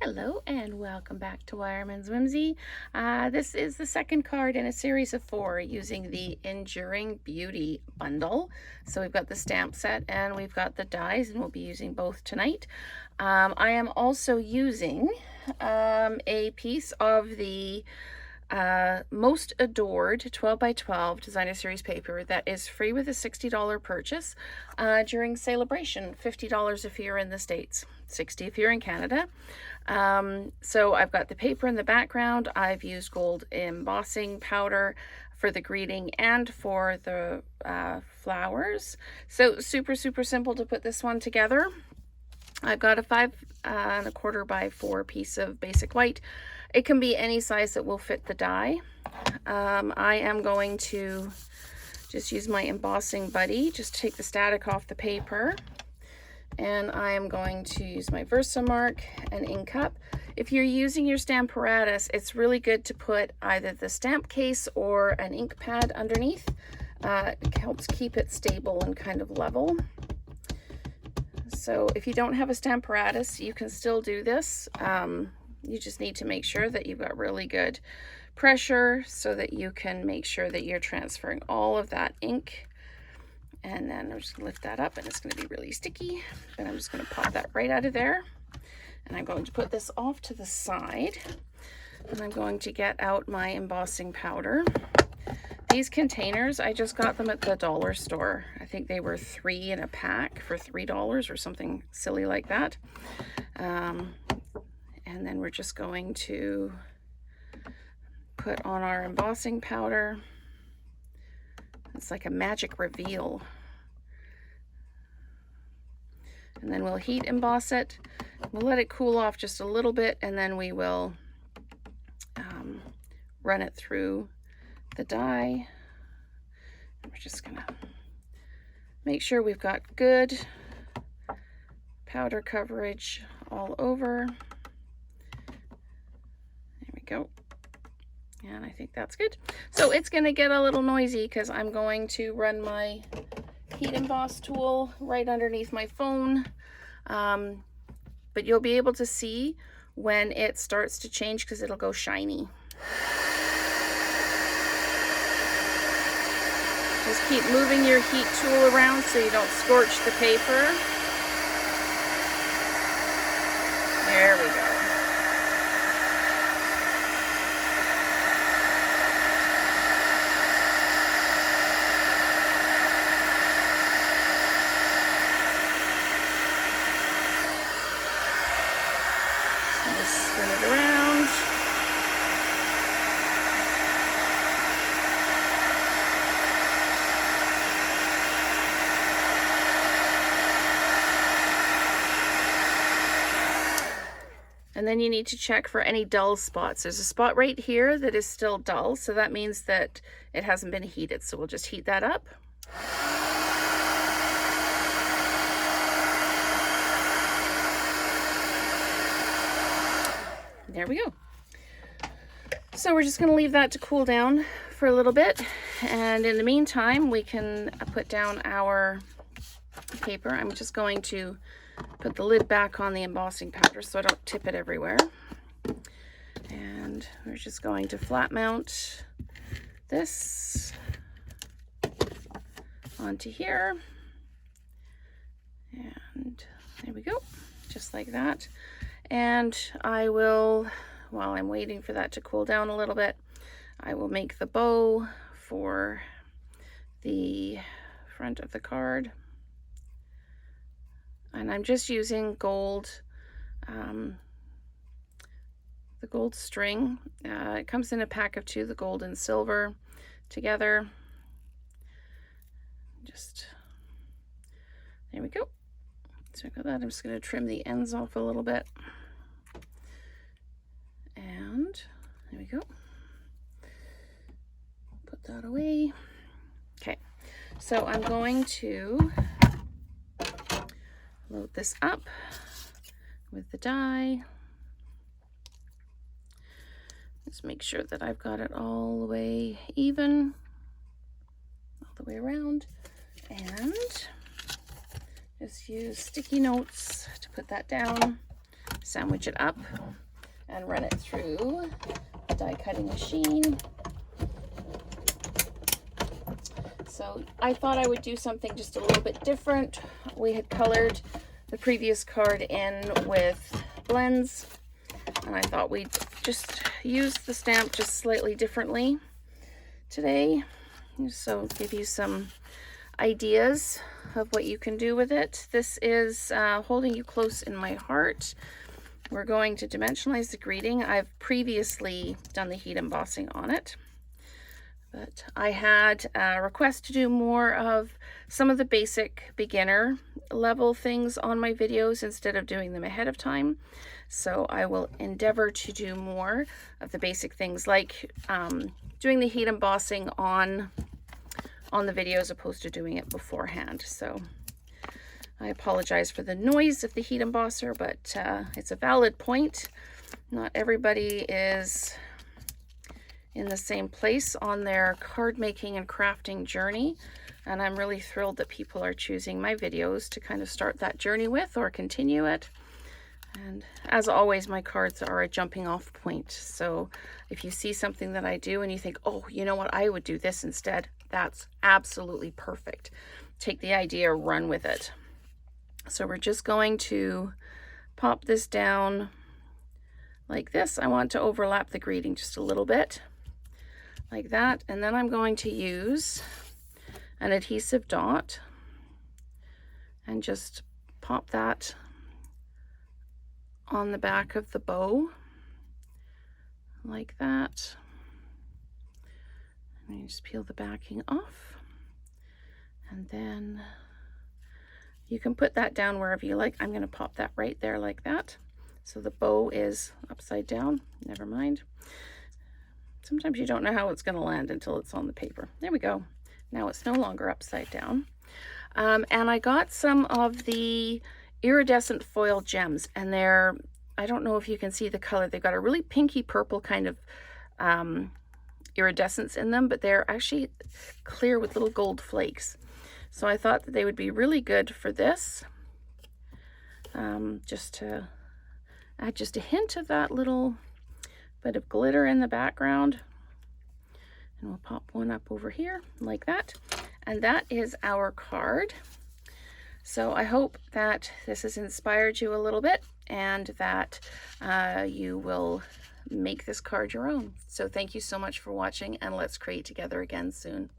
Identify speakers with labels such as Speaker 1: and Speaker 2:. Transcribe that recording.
Speaker 1: Hello and welcome back to Wireman's Whimsy. This is the second card in a series of 4 using the Enduring Beauty bundle. So we've got the stamp set and we've got the dies, and we'll be using both tonight. I am also using a piece of the Most Adored 12 by 12 designer series paper that is free with a $60 purchase during celebration. $50 if you're in the States, $60 if you're in Canada. So I've got the paper in the background. I've used gold embossing powder for the greeting and for the flowers. So super simple to put this one together. I've got a 5 1/4 by 4 piece of basic white. It can be any size that will fit the die. I am going to just use my embossing buddy, just take the static off the paper, and I am going to use my Versamark and ink cup. If you're using your Stamparatus, it's really good to put either the stamp case or an ink pad underneath. It helps keep it stable and kind of level. So if you don't have a Stamparatus, you can still do this. You just need to make sure that you've got really good pressure so that you can make sure that you're transferring all of that ink. And then I'm just going to lift that up, and it's going to be really sticky, but I'm just going to pop that right out of there. And I'm going to put this off to the side, and I'm going to get out my embossing powder. These containers, I just got them at the dollar store. I think they were 3 in a pack for $3 or something silly like that. And then we're just going to put on our embossing powder. It's like a magic reveal. And then we'll heat emboss it. We'll let it cool off just a little bit, and then we will run it through the die. We're just gonna make sure we've got good powder coverage all over. There we go. And I think that's good. So it's going to get a little noisy because I'm going to run my heat emboss tool right underneath my phone. But you'll be able to see when it starts to change because it'll go shiny. Just keep moving your heat tool around so you don't scorch the paper. There we go. Just spin it around. And then you need to check for any dull spots. There's a spot right here that is still dull, so that means that it hasn't been heated. So we'll just heat that up. There we go. So we're just going to leave that to cool down for a little bit. And in the meantime, we can put down our paper. I'm just going to put the lid back on the embossing powder so I don't tip it everywhere. And we're just going to flat mount this onto here. And there we go, just like that. And I will, while I'm waiting for that to cool down a little bit, I will make the bow for the front of the card. And I'm just using gold, the gold string. It comes in a pack of 2, the gold and silver together. Just, there we go. So I got that. I'm just going to trim the ends off a little bit. And there we go. Put that away. Okay, so I'm going to load this up with the die. Just make sure that I've got it all the way even, all the way around, and just use sticky notes to put that down. sandwich it up and run it through the die cutting machine. So I thought I would do something just a little bit different. We had colored the previous card in with blends, and I thought we'd just use the stamp just slightly differently today. So give you some ideas of what you can do with it. This is Holding You Close in My Heart. We're going to dimensionalize the greeting. I've previously done the heat embossing on it, but I had a request to do more of some of the basic beginner level things on my videos instead of doing them ahead of time. So I will endeavor to do more of the basic things, like doing the heat embossing on the video as opposed to doing it beforehand. So I apologize for the noise of the heat embosser, but it's a valid point. Not everybody is in the same place on their card making and crafting journey, and I'm really thrilled that people are choosing my videos to kind of start that journey with or continue it. And as always, my cards are a jumping off point. So if you see something that I do and you think, oh, you know what, I would do this instead, that's absolutely perfect. Take the idea, run with it. So we're just going to pop this down like this. I want to overlap the greeting just a little bit, like that. And then I'm going to use an adhesive dot and just pop that on the back of the bow, like that. And you just peel the backing off, and then you can put that down wherever you like. I'm going to pop that right there like that. So the bow is upside down. Never mind. Sometimes you don't know how it's going to land until it's on the paper. There we go. Now it's no longer upside down. And I got some of the iridescent foil gems, and they're, I don't know if you can see the color, they've got a really pinky purple kind of iridescence in them, but they're actually clear with little gold flakes. So I thought that they would be really good for this, just to add just a hint of that little bit of glitter in the background. And we'll pop one up over here like that. And that is our card. So I hope that this has inspired you a little bit, and that you will make this card your own. So thank you so much for watching, and let's create together again soon.